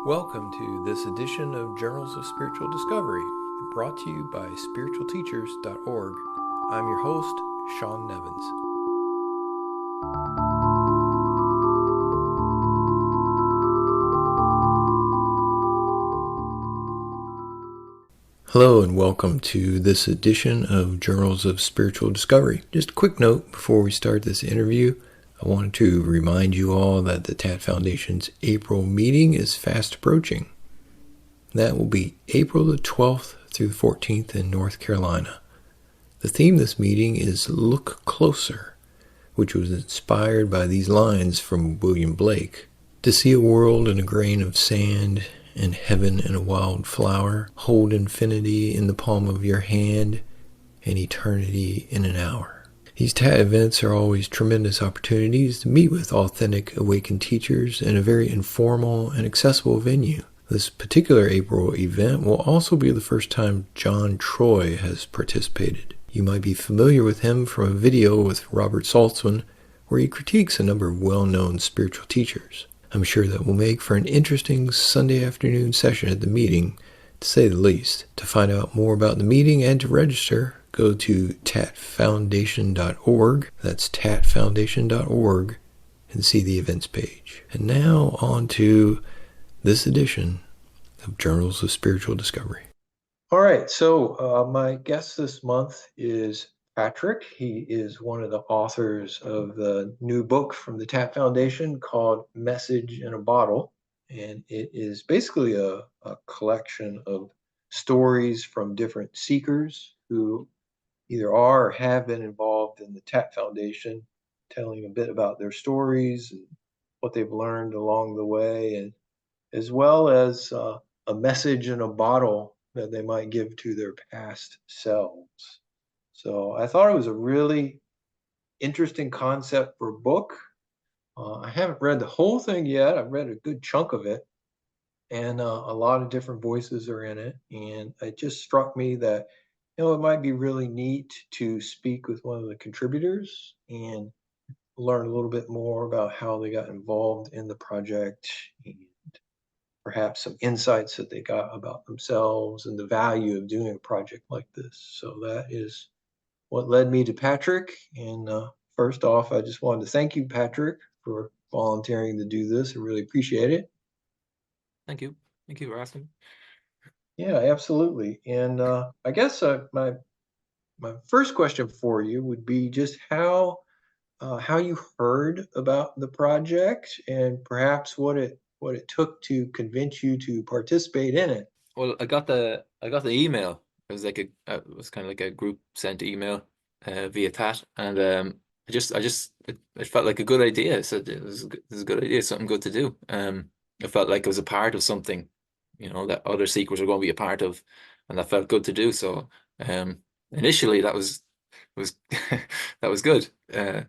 Welcome to this edition of Journals of Spiritual Discovery, brought to you by spiritualteachers.org. I'm your host, Sean Nevins. Hello and welcome to this edition of Journals of Spiritual Discovery. Just a quick note before we start this interview. I wanted to remind you all that the TAT Foundation's April meeting is fast approaching. That will be April the 12th through the 14th in North Carolina. The theme of this meeting is Look Closer, which was inspired by these lines from William Blake. To see a world in a grain of sand, and heaven in a wild flower, hold infinity in the palm of your hand, and eternity in an hour. These TAT events are always tremendous opportunities to meet with authentic awakened teachers in a very informal and accessible venue. This particular April event will also be the first time John Troy has participated. You might be familiar with him from a video with Robert Saltzman where he critiques a number of well-known spiritual teachers. I'm sure that will make for an interesting Sunday afternoon session at the meeting, to say the least. To find out more about the meeting and to register, go to tatfoundation.org. That's tatfoundation.org and see the events page. And now on to this edition of Journals of Spiritual Discovery. All right, so my guest this month is Patrick. He is one of the authors of the new book from the TAT Foundation called Message in a Bottle. And it is basically a collection of stories from different seekers who either are or have been involved in the TAT Foundation, telling a bit about their stories and what they've learned along the way, and as well as a message in a bottle that they might give to their past selves. So I thought it was a really interesting concept for a book. I haven't read the whole thing yet. I've read a good chunk of it, and a lot of different voices are in it. And it just struck me that, it might be really neat to speak with one of the contributors and learn a little bit more about how they got involved in the project and perhaps some insights that they got about themselves and the value of doing a project like this. So that is what led me to Patrick. And first off, I just wanted to thank you, Patrick, for volunteering to do this. I really appreciate it. Thank you. Thank you for asking. Yeah, absolutely. And I guess my first question for you would be just how you heard about the project and perhaps what it took to convince you to participate in it. Well, I got the email. It was like it was kind of like a group sent email via TAT, and it felt like a good idea. So it was a good idea, something good to do. It felt like it was a part of something, that other seekers were going to be a part of, and that felt good to do. So initially that was that was good. And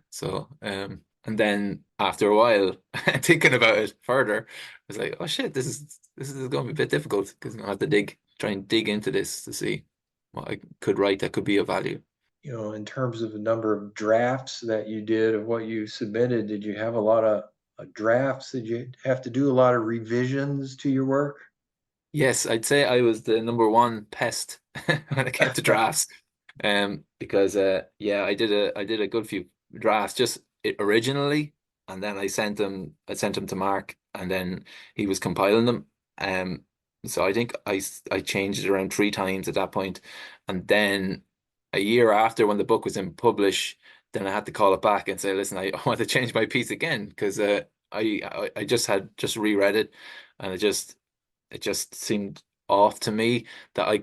then after a while, thinking about it further, I was like, oh shit, this is going to be a bit difficult because I have to try and dig into this to see what I could write that could be of value. In terms of the number of drafts that you did of what you submitted, did you have a lot of drafts? Did you have to do a lot of revisions to your work? Yes, I'd say I was the number one pest when it came to drafts. Because yeah, I did a good few drafts originally, and then I sent them to Mark, and then he was compiling them. So I think I changed it around three times at that point, and then a year after when the book was in publish, then I had to call it back and say, listen, I want to change my piece again because I just reread it, and it just seemed off to me that I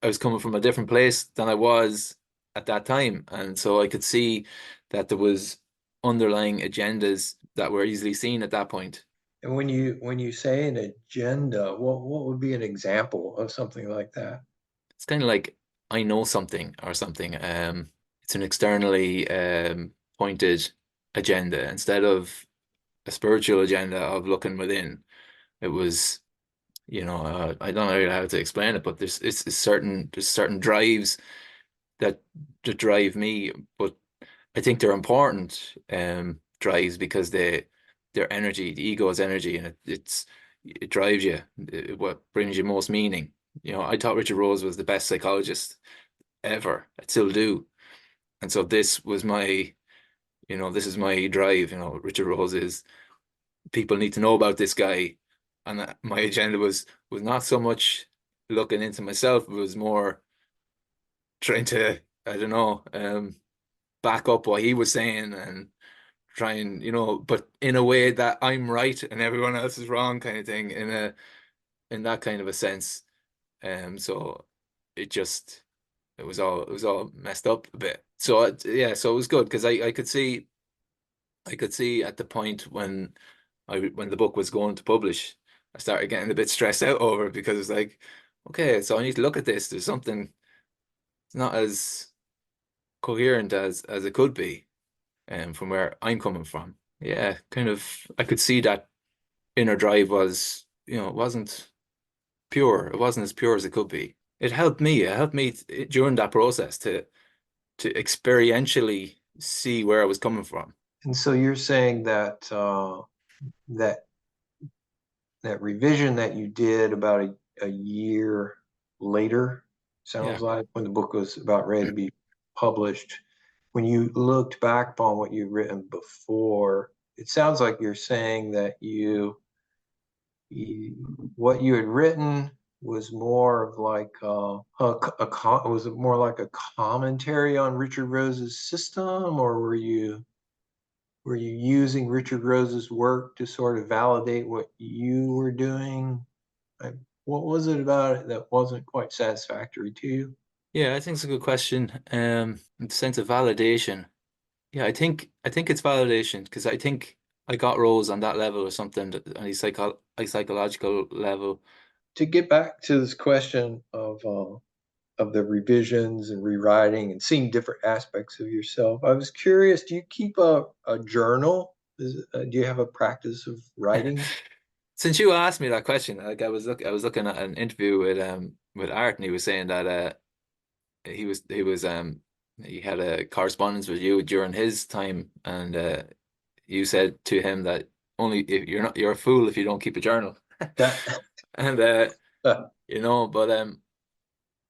was coming from a different place than I was at that time. And so I could see that there was underlying agendas that were easily seen at that point. And when you say an agenda, what would be an example of something like that? It's kind of like I know something or something. It's an externally pointed agenda instead of a spiritual agenda of looking within. It was, I don't know how to explain it, but there's certain drives that drive me, but I think they're important drives because they're energy. The ego is energy, and it's it drives you, what brings you most meaning. I thought Richard Rose was the best psychologist ever. I still do. And so this is my drive. Richard Rose is, people need to know about this guy. And my agenda was not so much looking into myself, it was more trying to, I don't know, back up what he was saying and try and, but in a way that I'm right and everyone else is wrong kind of thing, in that kind of a sense. So it just it was all messed up a bit. So yeah, so it was good because I could see at the point when the book was going to publish, I started getting a bit stressed out over it because it's like, okay, so I need to look at this. There's something, it's not as coherent as it could be, from where I'm coming from. Yeah, kind of I could see that inner drive was, it wasn't pure. It wasn't as pure as it could be. It helped me during that process to experientially see where I was coming from. And so you're saying that that that revision that you did about a year later, Yeah. sounds like, when the book was about ready to be published, when you looked back upon what you'd written before, it sounds like you're saying that what you had written was more of like was it more like a commentary on Richard Rose's system, or were you using Richard Rose's work to sort of validate what you were doing? Like, what was it about it that wasn't quite satisfactory to you? Yeah, I think it's a good question. The sense of validation. Yeah, I think it's validation because I think I got Rose on that level or something, on a psychological level. To get back to this question of the revisions and rewriting and seeing different aspects of yourself, I was curious, do you keep a journal? Do you have a practice of writing? Since you asked me that question, like I was looking at an interview with Art, and he was saying that he had a correspondence with you during his time, and you said to him that only if you're a fool if you don't keep a journal. That And but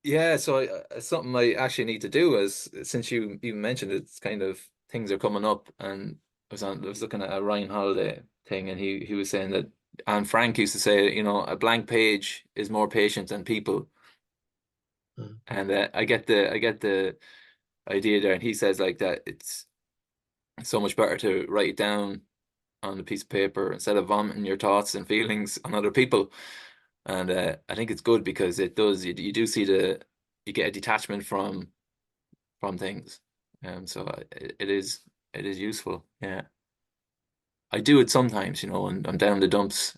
yeah, so it's something I actually need to do, as since you even mentioned it, it's kind of things are coming up. And I was looking at a Ryan Holiday thing, and he was saying that Anne Frank used to say, a blank page is more patient than people. And I get the idea there, and he says like that it's so much better to write it down on a piece of paper instead of vomiting your thoughts and feelings on other people. And I think it's good because it does, you do see you get a detachment from things. So it is useful. Yeah, I do it sometimes, when I'm down in the dumps,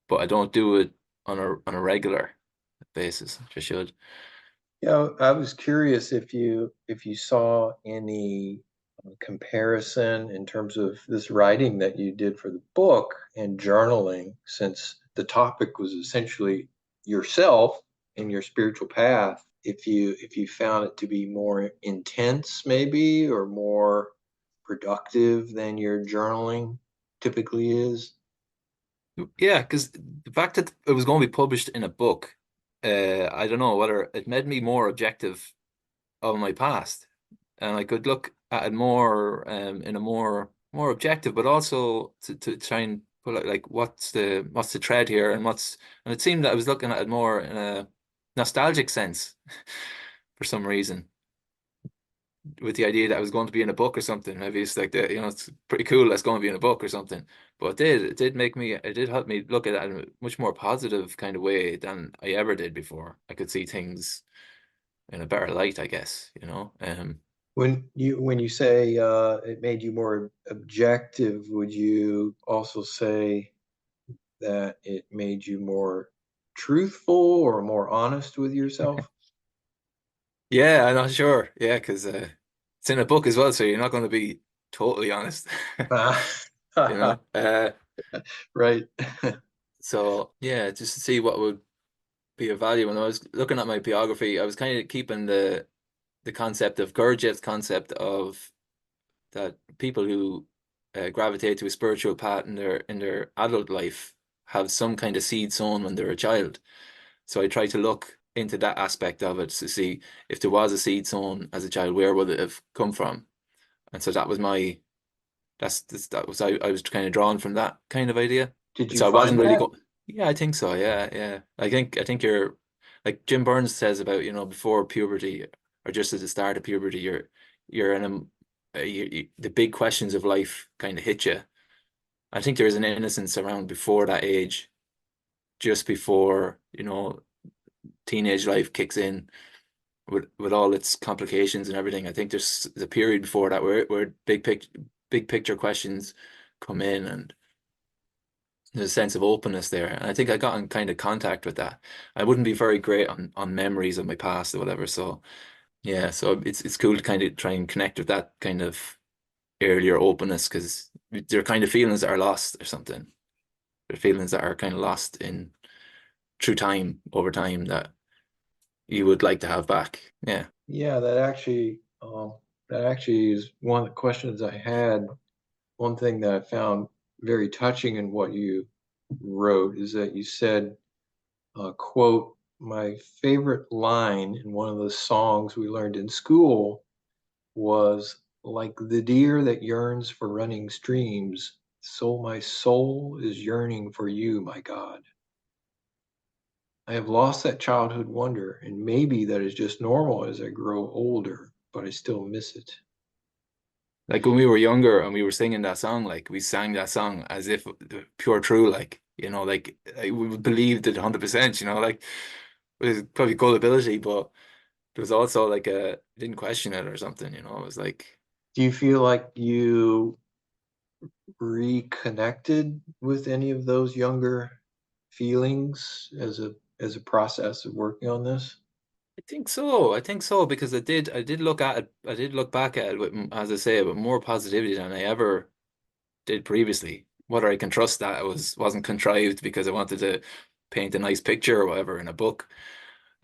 but I don't do it on a regular basis, which I should. Yeah, I was curious if you saw any comparison in terms of this writing that you did for the book and journaling, since the topic was essentially yourself and your spiritual path. If you found it to be more intense, maybe, or more productive than your journaling typically is. Yeah, because the fact that it was going to be published in a book, I don't know whether it made me more objective of my past, and I could look at it more, in a more objective, but also to try and pull out like what's the thread here, and it seemed that I was looking at it more in a nostalgic sense for some reason, with the idea that I was going to be in a book or something. Maybe it's like it's pretty cool that's going to be in a book or something. But it did help me look at it in a much more positive kind of way than I ever did before. I could see things in a better light, I guess, When you say it made you more objective, would you also say that it made you more truthful or more honest with yourself? Yeah, I'm not sure. Yeah, because it's in a book as well, so you're not going to be totally honest, Ah, you know. right. So yeah, just to see what would be of value. When I was looking at my biography, I was kind of keeping the concept of Gurdjieff's concept of that people who gravitate to a spiritual path in their adult life, have some kind of seed sown when they're a child. So I try to look into that aspect of it to see if there was a seed sown as a child, where would it have come from? And so that was my that was I was kind of drawn from that kind of idea. Did you So I wasn't find really that? going. Yeah, I think so. Yeah, yeah. I think you're like Jim Burns says about, before puberty or just at the start of puberty, you're in the big questions of life kind of hit you. I think there is an innocence around before that age, just before, teenage life kicks in with all its complications and everything. I think there's the period before that where big picture questions come in, and there's a sense of openness there. And I think I got in kind of contact with that. I wouldn't be very great on memories of my past or whatever. So yeah, so it's cool to kind of try and connect with that kind of earlier openness, because they're kind of feelings that are lost or something. They're feelings that are kind of lost in through time, over time, that you would like to have back. Yeah. Yeah, that actually is one of the questions I had. One thing that I found very touching in what you wrote is that you said, quote, my favorite line in one of the songs we learned in school was like the deer that yearns for running streams, so my soul is yearning for you, my God. I have lost that childhood wonder, and maybe that is just normal as I grow older, but I still miss it. Like when we were younger and we were singing that song, like we sang that song as if pure true, like, we believed it 100%, like it was probably gullibility, but there was also like didn't question it or something, it was like, Do you feel like you reconnected with any of those younger feelings as a process of working on this? I think so, because I did look at it, I did look back at it with, as I say, with more positivity than I ever did previously. Whether I can trust that it wasn't contrived because I wanted to paint a nice picture or whatever in a book,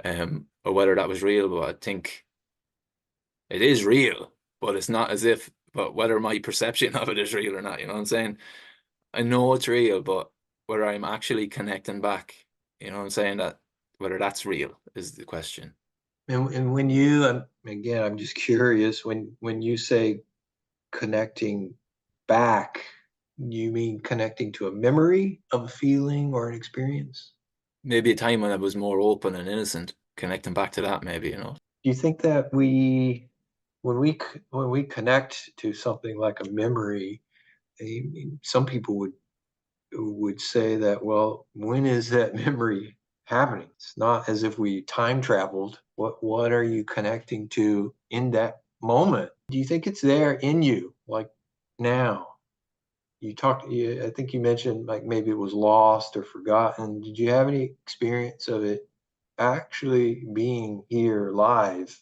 or whether that was real, but I think it is real, but it's not as if, but whether my perception of it is real or not, you know what I'm saying? I know it's real, but whether I'm actually connecting back, you know what I'm saying, that whether that's real is the question. And when you, again, I'm just curious, when you say connecting back, you mean connecting to a memory of a feeling or an experience? Maybe a time when I was more open and innocent, connecting back to that, maybe. Do you think that when we connect to something like a memory, some people would say that, well, when is that memory happening? It's not as if we time traveled. What are you connecting to in that moment? Do you think it's there in you, like now? I think you mentioned like maybe it was lost or forgotten. Did you have any experience of it actually being here live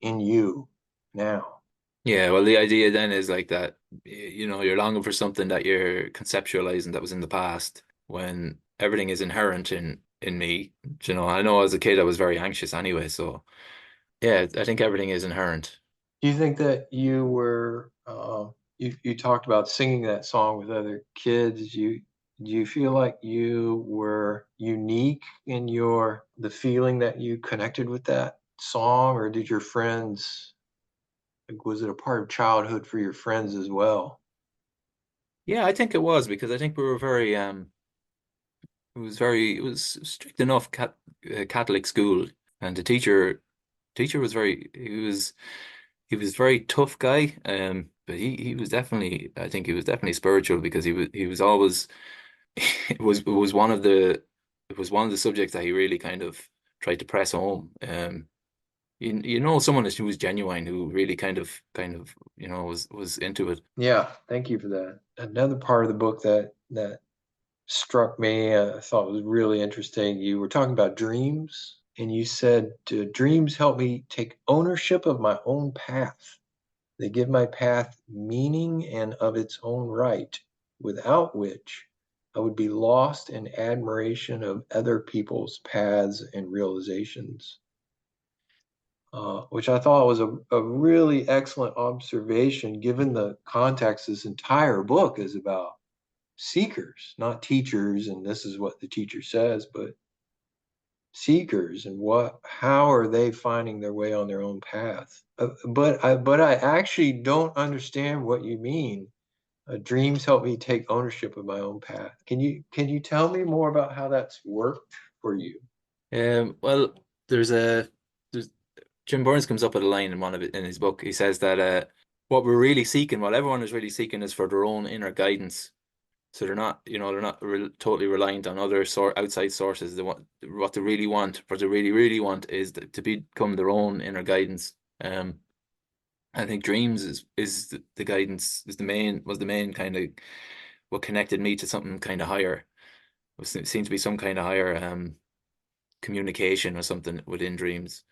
in you now? Yeah, well, the idea then is like that, you're longing for something that you're conceptualizing that was in the past, when everything is inherent in me. I know as a kid I was very anxious anyway, so yeah, I think everything is inherent. Do you think that you talked about singing that song with other kids? Do you feel like you were unique in the feeling that you connected with that song, or did your friends, like, was it a part of childhood for your friends as well? Yeah, I think it was, because I think we were very it was strict enough Catholic school, and the teacher was he was very tough guy, but he was definitely, I think he was definitely spiritual, because he was always it was one of the subjects that he really kind of tried to press home. Someone who was genuine, who really kind of was into it. Yeah, thank you for that. Another part of the book that struck me, I thought was really interesting. You were talking about dreams, and you said, dreams help me take ownership of my own path. They give my path meaning and of its own right, without which I would be lost in admiration of other people's paths and realizations. Which I thought was a really excellent observation given the context this entire book is about. seekers, not teachers, and this is what the teacher says, but seekers, and how are they finding their way on their own path? But I actually don't understand what you mean. Dreams help me take ownership of my own path. Can you tell me more about how that's worked for you? Well, there's Jim Burns comes up with a line in one of it in his book. He says that what we're really seeking, what everyone is really seeking, is for their own inner guidance. So they're not totally reliant on other outside sources. They want what they really want. What they really, really want is to become their own inner guidance. I think dreams is the guidance is the main kind of what connected me to something kind of higher. It seemed to be some kind of higher communication or something within dreams,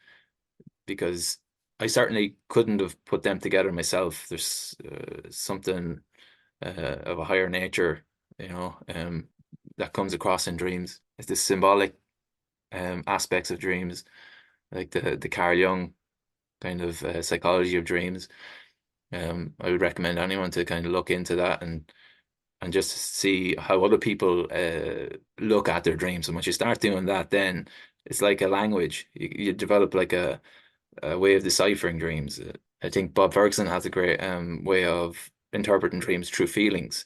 because I certainly couldn't have put them together myself. There's something of a higher nature, you know, that comes across in dreams. It's the symbolic aspects of dreams, like the Carl Jung kind of psychology of dreams. I would recommend anyone to kind of look into that and just see how other people look at their dreams. And once you start doing that, then it's like a language. You develop like a way of deciphering dreams. I think Bob Ferguson has a great way of interpreting dreams through feelings.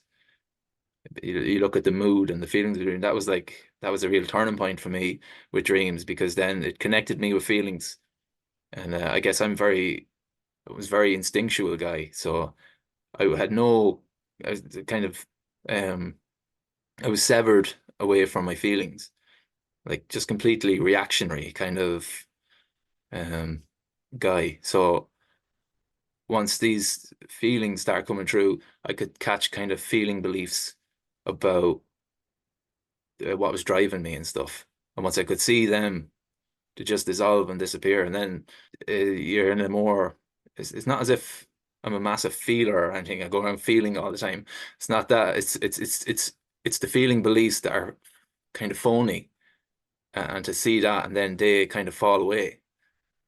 You look at the mood and the feelings of the dream. That was a real turning point for me with dreams, because then it connected me with feelings. And I guess I was very instinctual guy. So I had no, I was kind of, um, I was severed away from my feelings, like just completely reactionary kind of um, guy. So once these feelings start coming through, I could catch kind of feeling beliefs about what was driving me and stuff. And once I could see them to just dissolve and disappear, and then you're in a more, it's not as if I'm a massive feeler or anything. I go around feeling all the time. It's not that. It's the feeling beliefs that are kind of phony, and to see that, and then they kind of fall away,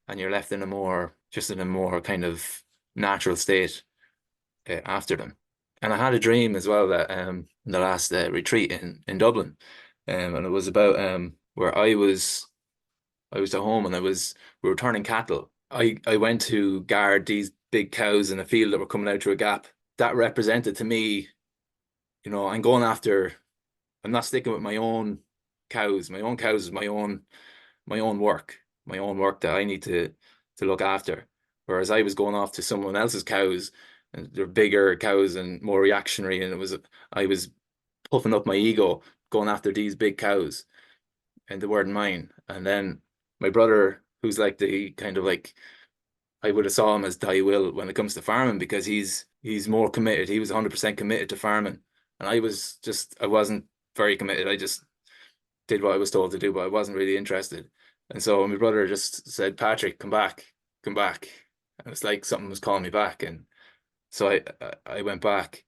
and you're left in a more just in a more kind of natural state after them. And I had a dream as well that in the last retreat in Dublin, and it was about where I was at home and we were turning cattle. I went to guard these big cows in a field that were coming out through a gap. That represented to me, you know, I'm not sticking with my own cows. My own cows is my own work that I need to look after. Whereas I was going off to someone else's cows, and they're bigger cows and more reactionary, and I was puffing up my ego going after these big cows, and they weren't mine. And then my brother, who's like the kind of like I would have saw him as die will when it comes to farming, because he's more committed. He was 100% committed to farming, and I wasn't very committed. I just did what I was told to do, but I wasn't really interested. And so my brother just said, "Patrick, come back." And it's like something was calling me back, and so I went back.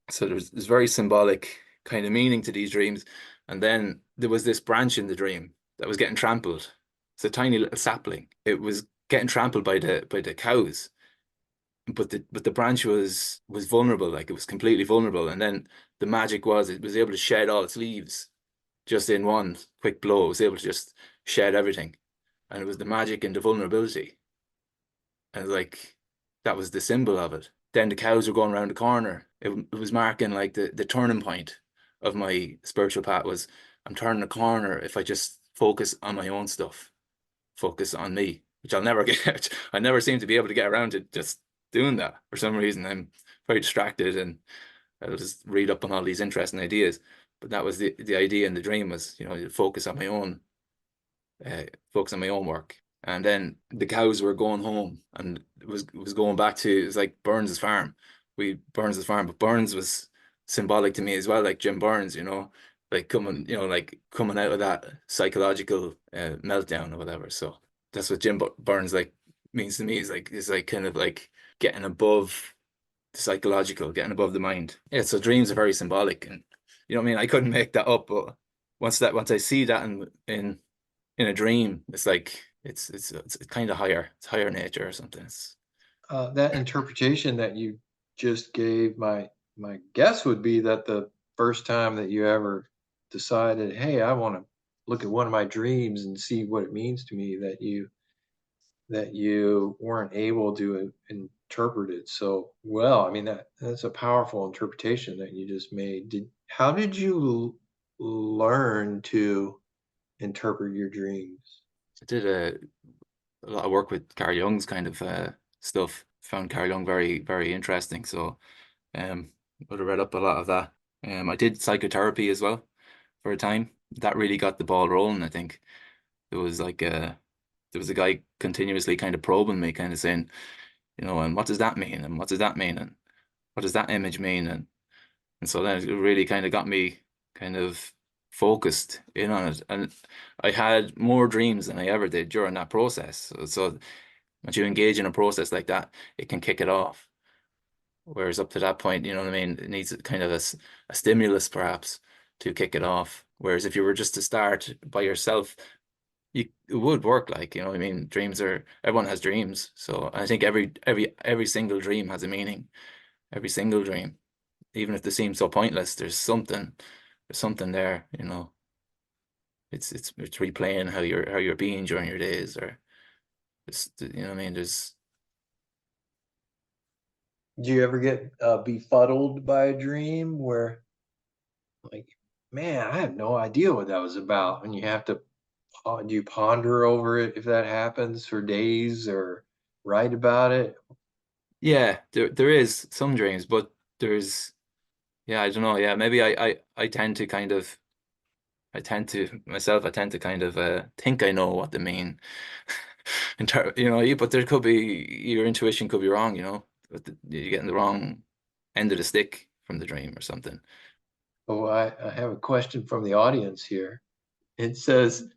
So there's very symbolic kind of meaning to these dreams. And then there was this branch in the dream that was getting trampled. It's a tiny little sapling. It was getting trampled by the cows, but the branch was vulnerable, like it was completely vulnerable. And then the magic was it was able to shed all its leaves just in one quick blow. It was able to just shed everything. And it was the magic and the vulnerability. And like that was the symbol of it. Then the cows were going around the corner. It was marking like the turning point of my spiritual path was I'm turning a corner if I just focus on my own stuff, focus on me, which I'll never get. I never seem to be able to get around to just doing that for some reason. I'm very distracted and I'll just read up on all these interesting ideas. But that was the idea in the dream was, you know, focus on my own work. And then the cows were going home, and it was going back to it was like Burns's farm. Burns's farm, but Burns was symbolic to me as well, like Jim Burns, you know, like like coming out of that psychological meltdown or whatever. So that's what Burns like means to me. Is like kind of like getting above the psychological, getting above the mind. Yeah, so dreams are very symbolic, and you know what I mean. I couldn't make that up, but once I see that in a dream, it's like it's kind of higher. It's higher nature or something. That interpretation that you just gave, my guess would be that first time that you ever decided, hey, I want to look at one of my dreams and see what it means to me, that you weren't able to interpret it so well? I mean, that's a powerful interpretation that you just made. How did you learn to interpret your dreams? I did a lot of work with Carl Jung's kind of stuff. Found Carl Jung very, very interesting. So would have read up a lot of that. I did psychotherapy as well for a time. That really got the ball rolling, I think. There was like there was a guy continuously kind of probing me, kind of saying, and what does that mean? And what does that mean? And what does that image mean? And so then it really kind of got me kind of focused in on it. And I had more dreams than I ever did during that process. So once you engage in a process like that, it can kick it off. Whereas up to that point, you know what I mean, it needs kind of a stimulus perhaps to kick it off. Whereas if you were just to start by yourself, it would work, like, you know what I mean? Dreams are, everyone has dreams. So I think every single dream has a meaning. Every single dream. Even if they seem so pointless, there's something there, you know. It's replaying how you're being during your days, or it's, you know what I mean? There's Do you ever get befuddled by a dream where, like, man, I have no idea what that was about, and you have to do you ponder over it if that happens for days, or write about it? yeah, there is some dreams, but there's, yeah, I don't know. Yeah, maybe I tend to kind of, I tend to kind of think I know what they mean. But there could be, your intuition could be wrong, but you're getting the wrong end of the stick from the dream or something. Oh, I have a question from the audience here. It says,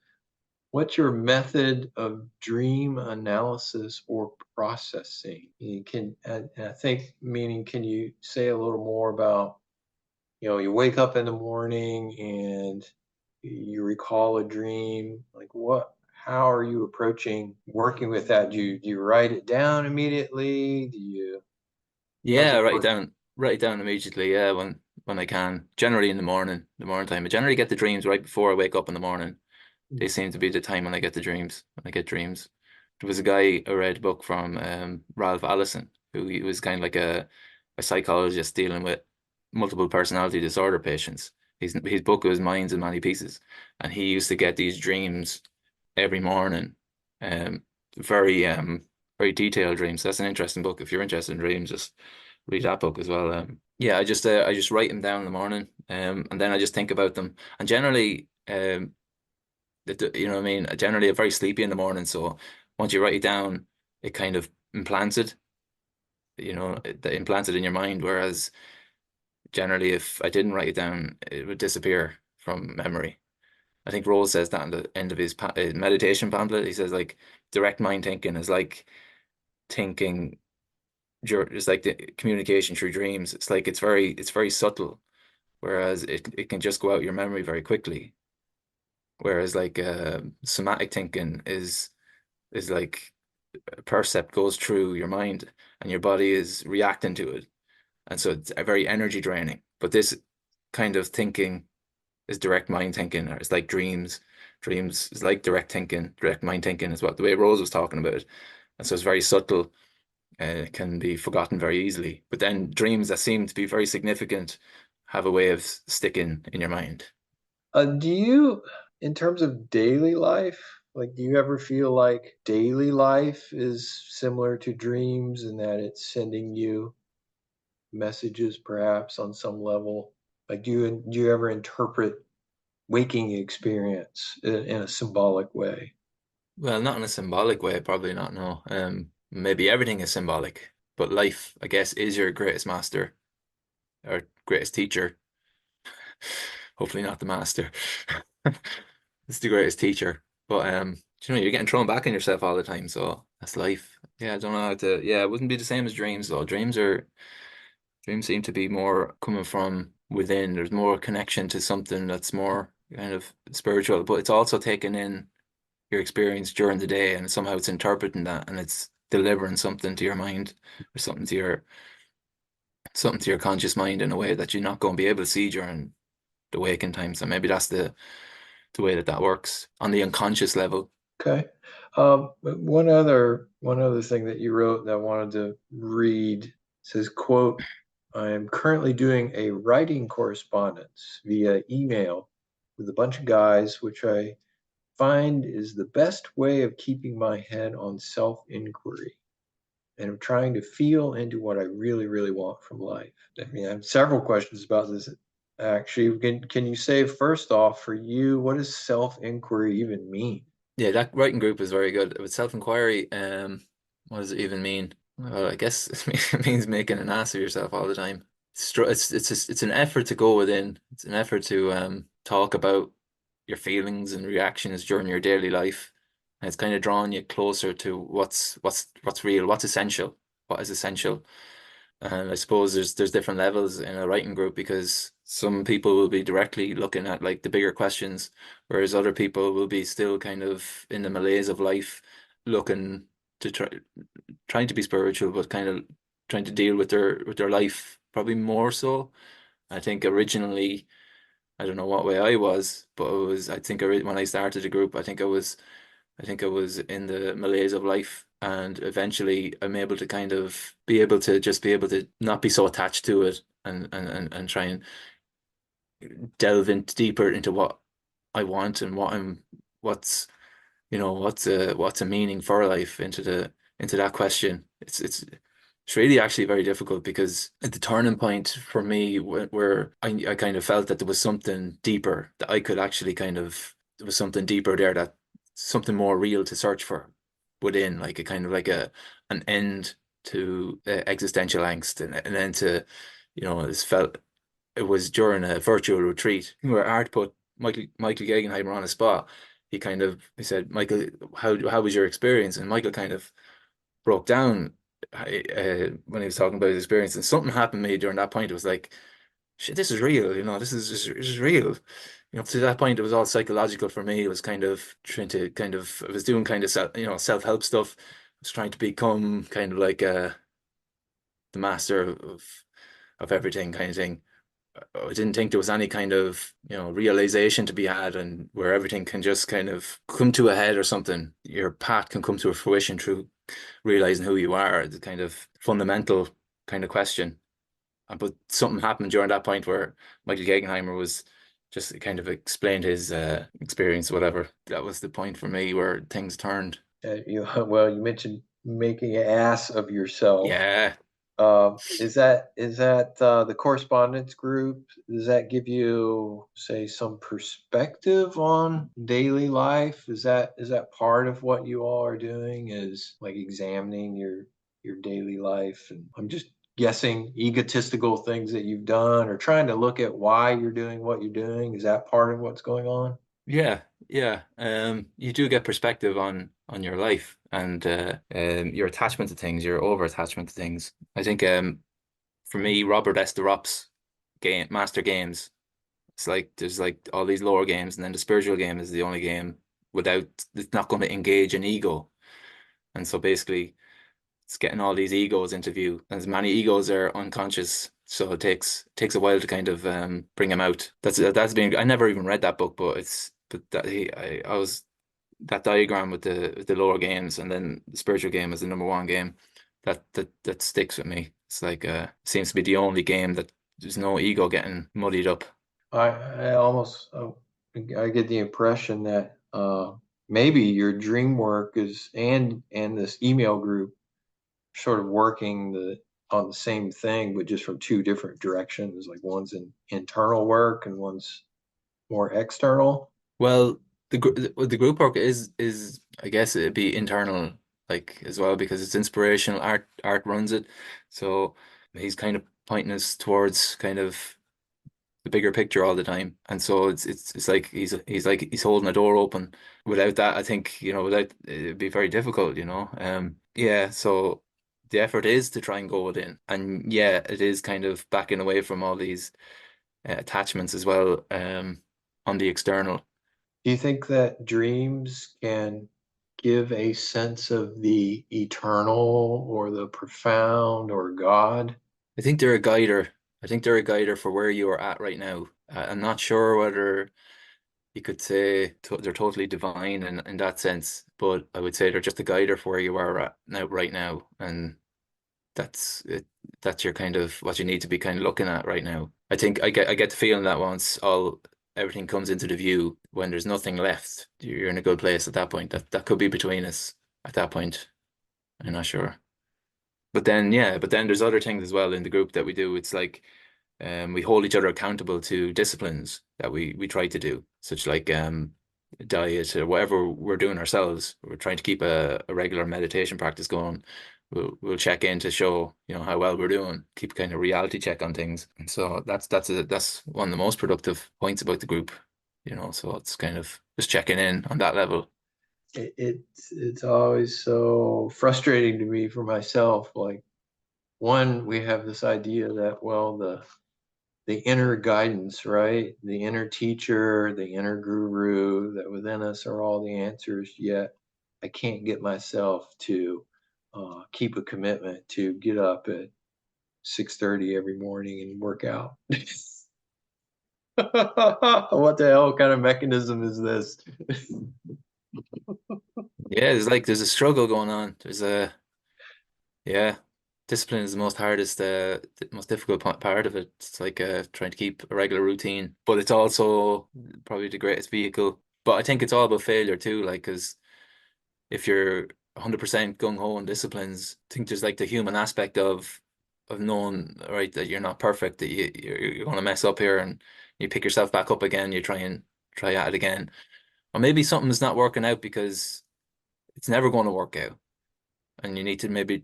what's your method of dream analysis or processing? And I think, meaning, can you say a little more about, you wake up in the morning and you recall a dream, like how are you approaching working with that? Do you write it down immediately? How's Yeah, it work? write it down immediately. Yeah, when I can. Generally in the morning time. I generally get the dreams right before I wake up in the morning. They seem to be the time when I get the dreams. When I get dreams, there was a guy I read a book from, Ralph Allison, who he was kind of like a psychologist dealing with multiple personality disorder patients. His book was Minds in Many Pieces, and he used to get these dreams every morning. Um, very very detailed dreams. That's an interesting book. If you're interested in dreams, just read that book as well. Yeah, I just write them down in the morning, and then I just think about them. And generally, you know what I mean? Generally, I'm very sleepy in the morning, so once you write it down, it kind of implants it. It implants it in your mind. Whereas generally, if I didn't write it down, it would disappear from memory. I think Rose says that at the end of his meditation pamphlet. He says, like, direct mind thinking is like thinking. It's like the communication through dreams. It's like it's very subtle, whereas it can just go out your memory very quickly. Whereas like somatic thinking is like a percept goes through your mind and your body is reacting to it. And so it's a very energy draining. But this kind of thinking is direct mind thinking, or it's like dreams. Dreams is like direct thinking. Direct mind thinking is what the way Rose was talking about it. And so it's very subtle, can be forgotten very easily. But then dreams that seem to be very significant have a way of sticking in your mind. Do you, in terms of daily life, like, do you ever feel like daily life is similar to dreams and that it's sending you messages perhaps on some level? Like, do you ever interpret waking experience in a symbolic way? Well, not in a symbolic way, probably not, no. Maybe everything is symbolic, but life, I guess, is your greatest master or greatest teacher. Hopefully not the master. It's the greatest teacher. But you're getting thrown back on yourself all the time, so that's life. Yeah, I don't know how to, yeah, it wouldn't be the same as dreams though. Dreams seem to be more coming from within. There's more connection to something that's more kind of spiritual, but it's also taking in your experience during the day, and somehow it's interpreting that and it's delivering something to your mind or something to your something to your conscious mind in a way that you're not going to be able to see during the waking time. So maybe that's the way that that works on the unconscious level. Okay. But one other thing that you wrote that I wanted to read says, quote, I am currently doing a writing correspondence via email with a bunch of guys, which I find is the best way of keeping my head on self-inquiry. And I'm trying to feel into what I really, really want from life. I mean, I have several questions about this. Actually, can you say first off for you, what does self-inquiry even mean? Yeah, that writing group is very good. With self-inquiry, what does it even mean? Well, I guess it means making an ass of yourself all the time. It's an effort to go within. It's an effort to talk about your feelings and reactions during your daily life. And it's kind of drawing you closer to what's real, what's essential, what is essential. And I suppose there's different levels in a writing group because some people will be directly looking at like the bigger questions, whereas other people will be still kind of in the malaise of life, looking to trying to be spiritual, but kind of trying to deal with their life probably more so. I think originally, I don't know what way I was, but it was I think when I started the group, I think I was in the malaise of life, and eventually I'm able to kind of be able to not be so attached to it and try and delve into deeper into what I want and what's what's a meaning for life into that question. It's really actually very difficult because at the turning point for me where I kind of felt that there was something deeper that I could actually kind of there was something deeper there, that something more real to search for within, like a kind of like a an end to existential angst, and an end to it's felt it was during a virtual retreat where Art put Michael Gegenheimer on a spot. He said, Michael, how was your experience? And Michael kind of broke down when he was talking about his experience, and something happened to me during that point. It was like, shit, this is real. This is real. To that point, it was all psychological for me. It was kind of trying to I was doing kind of self-help stuff. I was trying to become kind of like the master of everything kind of thing. I didn't think there was any kind of, realization to be had, and where everything can just kind of come to a head or something. Your path can come to a fruition through realizing who you are, the kind of fundamental kind of question. But something happened during that point where Michael Gegenheimer was just kind of explained his experience, whatever. That was the point for me where things turned. Well, you mentioned making an ass of yourself. Yeah, Is that the correspondence group? Does that give you, say, some perspective on daily life? Is that part of what you all are doing? Is like examining your daily life? And I'm just guessing egotistical things that you've done, or trying to look at why you're doing what you're doing. Is that part of what's going on? yeah, yeah. You do get perspective on your life and your attachment to things, your over attachment to things. I think for me, Robert S. de Rop's game, Master Games. It's like there's like all these lower games, and then the spiritual game is the only game without it's not going to engage an ego. And so basically, it's getting all these egos into view. As many egos are unconscious, so it takes a while to kind of bring them out. That's been I never even read that book, but it's but that I was that diagram with the lower games and then the spiritual game is the number one game. That sticks with me. It's like seems to be the only game that there's no ego getting muddied up. I almost I get the impression that maybe your dream work is and this email group sort of working on the same thing, but just from two different directions. Like one's in internal work and one's more external. Well, the group work is I guess it'd be internal like as well because it's inspirational. Art runs it, so he's kind of pointing us towards kind of the bigger picture all the time. And so it's like he's holding a door open. Without that, I think, without it'd be very difficult, yeah, so the effort is to try and go within. And yeah, it is kind of backing away from all these attachments as well, on the external. Do you think that dreams can give a sense of the eternal or the profound or God? I think they're a guider. I think they're a guider for where you are at right now. I'm not sure whether you could say they're totally divine in that sense, but I would say they're just a guider for where you are at now, right now, and that's it. That's your kind of what you need to be kind of looking at right now. I think I get the feeling that once all everything comes into the view, when there's nothing left, you're in a good place at that point. That could be between us at that point. I'm not sure. But then, yeah, but then there's other things as well in the group that we do. It's like we hold each other accountable to disciplines that we try to do, such like diet or whatever we're doing ourselves. We're trying to keep a regular meditation practice going. We'll check in to show, how well we're doing, keep kind of reality check on things. And so that's one of the most productive points about the group, so it's kind of just checking in on that level. It's always so frustrating to me for myself. Like, one, we have this idea that, well, the inner guidance, right? The inner teacher, the inner guru, that within us are all the answers. Yet I can't get myself to keep a commitment to get up at 6:30 every morning and work out. What the hell kind of mechanism is this? Yeah, there's a struggle going on. Yeah, discipline is the most hardest, the most difficult part of it. It's like trying to keep a regular routine, but it's also probably the greatest vehicle. But I think it's all about failure too, like because if you're 100% gung ho on disciplines, I think there's like the human aspect of knowing, right, that you're not perfect, that you're going to mess up here, and you pick yourself back up again. You try at it again, or maybe something's not working out because it's never going to work out and you need to maybe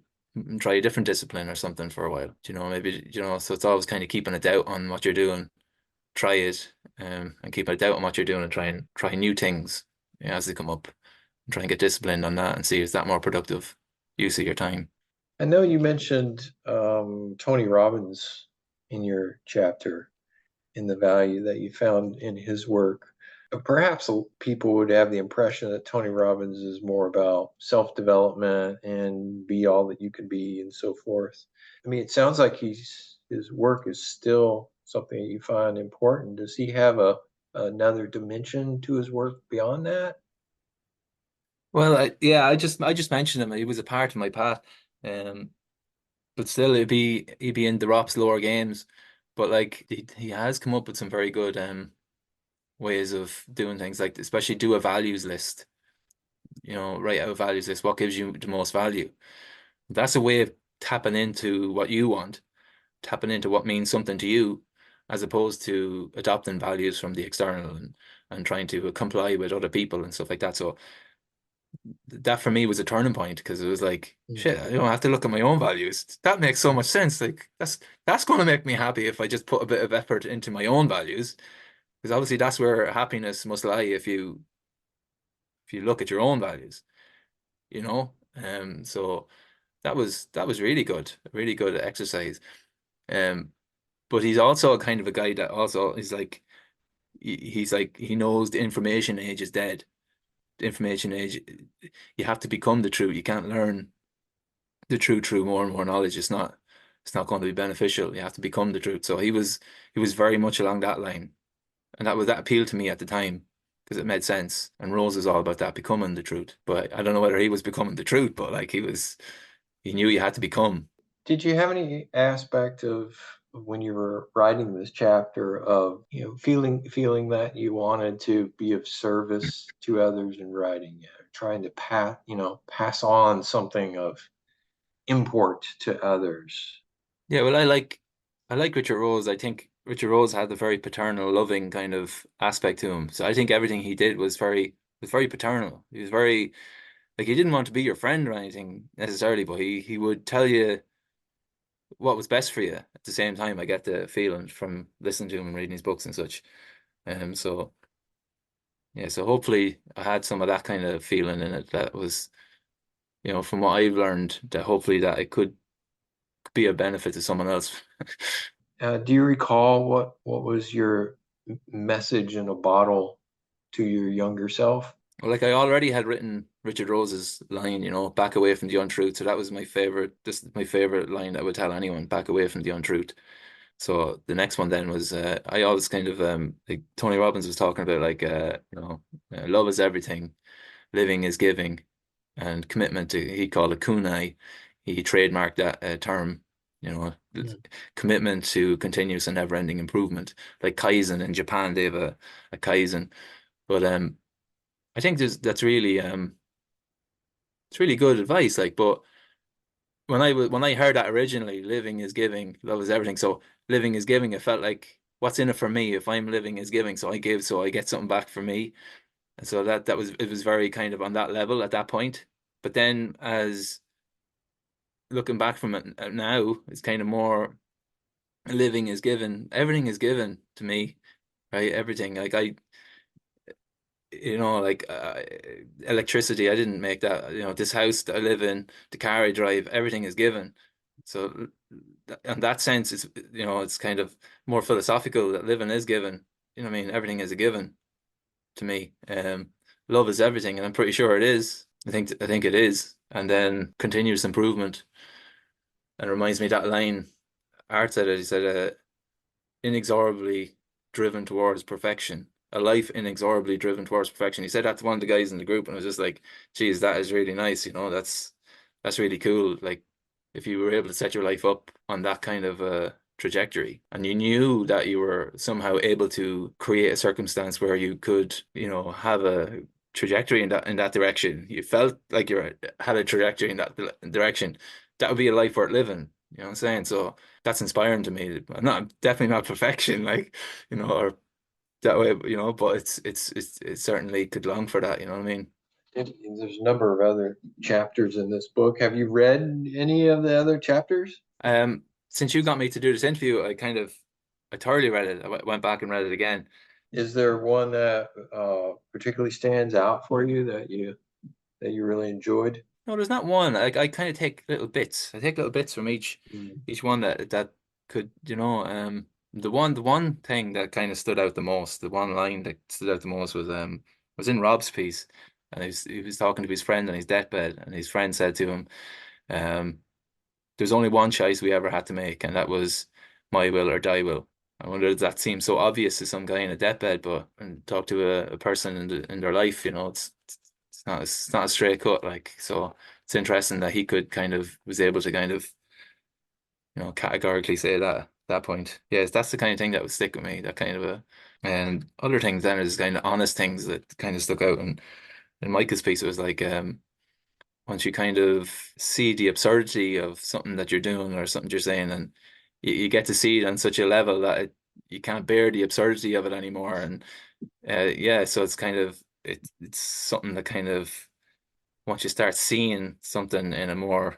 try a different discipline or something for a while. Maybe, so it's always kind of keeping a doubt on what you're doing, try it, and keep a doubt on what you're doing and try new things, as they come up and try and get disciplined on that and see is that more productive use of your time. I know you mentioned Tony Robbins in your chapter in the value that you found in his work. Perhaps people would have the impression that Tony Robbins is more about self-development and be all that you can be and so forth. I mean, it sounds like his work is still something that you find important. Does he have another dimension to his work beyond that? Well, yeah, I just mentioned him. He was a part of my path, um, but still, he'd be in the Rops lower games. But like he has come up with some very good ways of doing things, like especially do a values list. Write out a values list. What gives you the most value? That's a way of tapping into what you want, tapping into what means something to you, as opposed to adopting values from the external and trying to comply with other people and stuff like that. So that for me was a turning point because it was like, shit, I don't have to look at my own values. That makes so much sense. Like that's going to make me happy if I just put a bit of effort into my own values. Because obviously that's where happiness must lie if you look at your own values, you know? So that was really good exercise. Um, but he's also a kind of a guy that also is like he's like he knows the information age is dead. The information age, you have to become the truth. You can't learn the truth through more and more knowledge. It's not going to be beneficial. You have to become the truth. So he was very much along that line, and that appealed to me at the time because it made sense. And Rose is all about that becoming the truth. But I don't know whether he was becoming the truth, but like he knew you had to become. Did you have any aspect of when you were writing this chapter of, feeling that you wanted to be of service to others in writing, trying to pass on something of import to others? Yeah, well, I like Richard Rose. I think Richard Rose had a very paternal, loving kind of aspect to him. So I think everything he did was very paternal. He was very like he didn't want to be your friend or anything necessarily, but he would tell you what was best for you. At the same time, I get the feeling from listening to him and reading his books and such. So yeah, so hopefully I had some of that kind of feeling in it that was, from what I've learned, that hopefully that it could be a benefit to someone else. Do you recall what was your message in a bottle to your younger self? Like I already had written Richard Rose's line, back away from the untruth. So that was my favorite. This is my favorite line that I would tell anyone: back away from the untruth. So the next one then was I always kind of like Tony Robbins was talking about like love is everything, living is giving, and commitment to he called it kunai. He trademarked that term, you know, commitment to continuous and never-ending improvement, like Kaizen in Japan. They have a Kaizen, but I think that's really it's really good advice. Like, but when I heard that originally, living is giving, love is everything. So living is giving. It felt like what's in it for me if I'm living is giving. So I give, so I get something back for me. And so that was it was very kind of on that level at that point. But then as looking back from it now, it's kind of more living is given. Everything is given to me, right? Everything. Like like electricity, I didn't make that. This house that I live in, the car I drive, everything is given. So in that sense, it's kind of more philosophical that living is given. What I mean? Everything is a given to me. Love is everything, and I'm pretty sure it is. I think it is. And then continuous improvement. And it reminds me that line Art said it. He said, inexorably driven towards perfection. A life inexorably driven towards perfection. He said that to one of the guys in the group, and I was just like, geez, that is really nice. That's really cool. Like, if you were able to set your life up on that kind of trajectory, and you knew that you were somehow able to create a circumstance where you could, have a trajectory in that direction. You felt like you had a trajectory in that direction. That would be a life worth living. You know what I'm saying? So that's inspiring to me. I'm definitely not perfection, like, or that way, but it certainly could long for that, you know what I mean? There's a number of other chapters in this book. Have you read any of the other chapters? Since you got me to do this interview, I thoroughly read it. Went back and read it again. Is there one that particularly stands out for you that you really enjoyed? No, there's not one. I kind of take little bits. I take little bits from each Mm. each one that could, the one thing that kind of stood out the most, the one line that stood out the most was in Rob's piece, and he was talking to his friend on his deathbed, and his friend said to him, um, "There's only one choice we ever had to make, and that was my will or thy will." I wonder if that seems so obvious to some guy in a deathbed, but and talk to a person in their life, it's not a straight cut, like. So it's interesting that he could kind of was able to kind of categorically say that at that point. Yes, that's the kind of thing that would stick with me. That kind of and other things then is kind of honest things that kind of stuck out. And in Micah's piece, it was like once you kind of see the absurdity of something that you're doing or something you're saying, and you get to see it on such a level that you can't bear the absurdity of it anymore. And yeah, so it's kind of it's something that kind of once you start seeing something in a more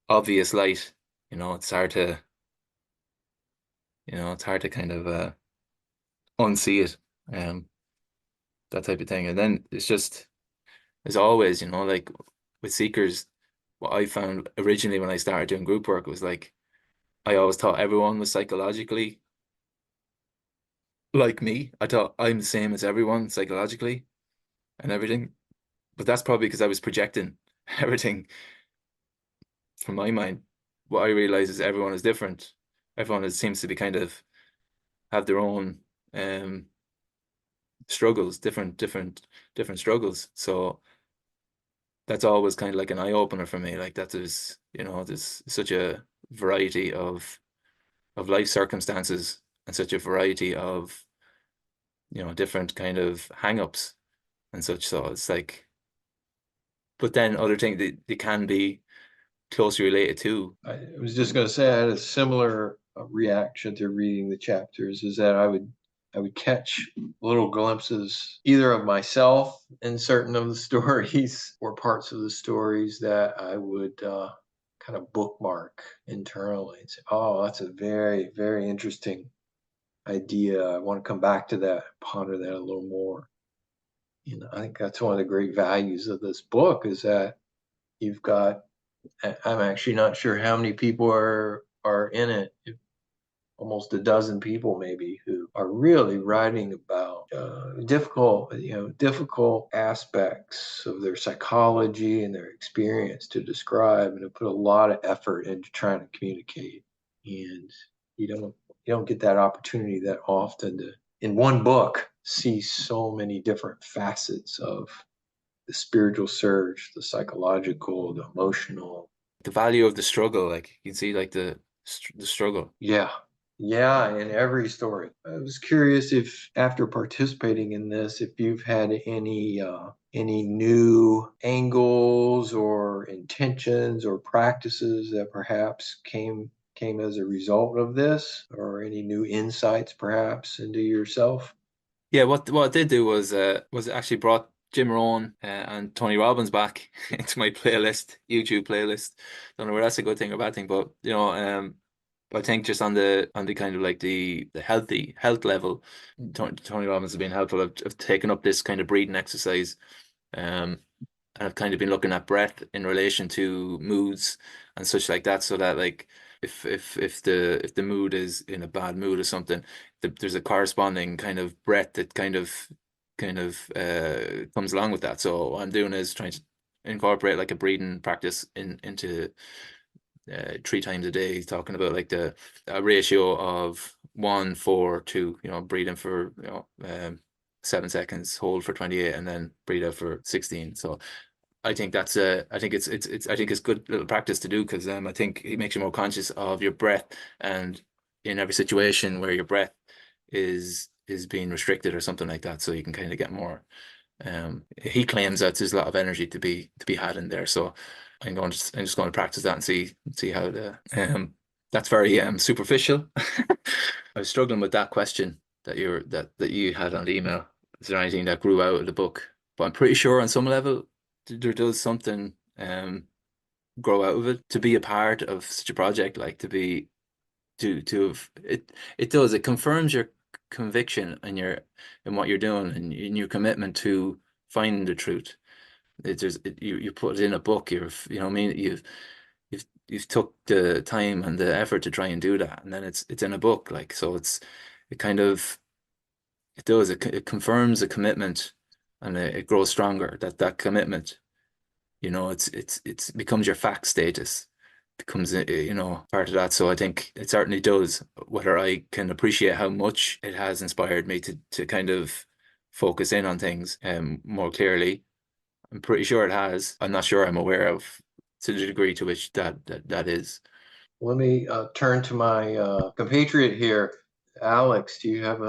obvious light, it's hard to kind of unsee it, um, that type of thing. And then it's just as always, like with seekers, what I found originally when I started doing group work was like I always thought everyone was psychologically like me. I thought I'm the same as everyone psychologically and everything. But that's probably because I was projecting everything from my mind. What I realize is everyone is different. Seems to be kind of have their own struggles, different struggles. So that's always kind of like an eye opener for me. Like that there's such a variety of life circumstances and such a variety of different kind of hang-ups and such. So it's like, but then other things they can be closely related too. I was just going to say I had a similar reaction to reading the chapters. Is that I would catch little glimpses either of myself in certain of the stories or parts of the stories that I would kind of bookmark internally and say, "Oh, that's a very, very interesting idea. I want to come back to that, ponder that a little more." I think that's one of the great values of this book is that you've got I'm actually not sure how many people are in it. almost a dozen people maybe who are really writing about difficult aspects of their psychology and their experience to describe, and to put a lot of effort into trying to communicate. And you don't you don't get that opportunity that often to, in one book, see so many different facets of the spiritual surge, the psychological, the emotional. The value of the struggle, like you can see, like the struggle. Yeah. Yeah, in every story. I was curious if, after participating in this, if you've had any new angles or intentions or practices that perhaps came as a result of this, or any new insights perhaps into yourself. Yeah, what it did do was it actually brought Jim Rohn and Tony Robbins back into my playlist, YouTube playlist. Don't know whether that's a good thing or bad thing, but I think just on the kind of like the healthy health level, Tony Robbins has been helpful. I've taken up this kind of breathing exercise, and I've kind of been looking at breath in relation to moods and such like that, so that like if the mood is in a bad mood or something, there's a corresponding kind of breath that kind of comes along with that. So what I'm doing is trying to incorporate like a breathing practice into 3 times a day, talking about like the a ratio of 1, 4, 2. Breathing for 7 seconds, hold for 28, and then breathe out for 16. So I think I think it's I think it's good little practice to do, because I think it makes you more conscious of your breath, and in every situation where your breath is being restricted or something like that, so you can kind of get more. He claims that there's a lot of energy to be had in there, so I'm just going to practice that and see how the that's very superficial. I was struggling with that question that you had on the email. Is there anything that grew out of the book? But I'm pretty sure on some level there does something grow out of it, to be a part of such a project, like to have it does, it confirms your conviction and your in what you're doing, and in your commitment to finding the truth. You put it in a book. What I mean, you've took the time and the effort to try and do that, and then it's in a book, like, so it kind of it does it confirms a commitment, and it grows stronger, that commitment. It's becomes your fact status, becomes part of that. So I think it certainly does. Whether I can appreciate how much it has inspired me to kind of focus in on things more clearly, I'm pretty sure it has. I'm not sure I'm aware of to the degree to which that is. Let me turn to my compatriot here. Alex, do you have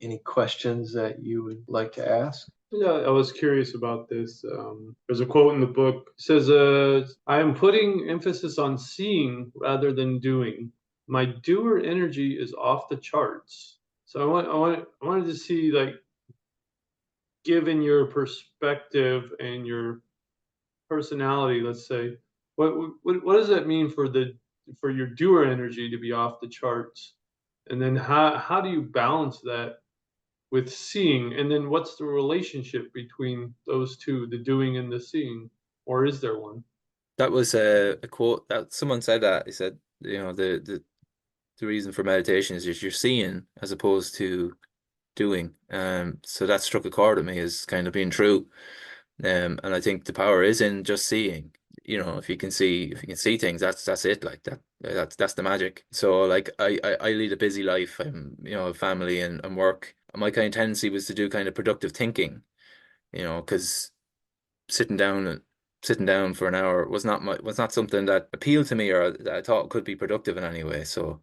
any questions that you would like to ask? Yeah, I was curious about this. There's a quote in the book. It says, I am putting emphasis on seeing rather than doing. My doer energy is off the charts. So I wanted to see, like, given your perspective and your personality, let's say, what does that mean for your doer energy to be off the charts? And then how do you balance that with seeing? And then what's the relationship between those two, the doing and the seeing? Or is there one? That was a quote that someone said. That he said, the reason for meditation is just you're seeing as opposed to doing. So that struck a chord with me as kind of being true. And I think the power is in just seeing. If you can see things, that's it. Like that's the magic. So like I lead a busy life. I'm family and work. My kind of tendency was to do kind of productive thinking. Because sitting down and sitting down for an hour was not something that appealed to me, or that I thought could be productive in any way. So,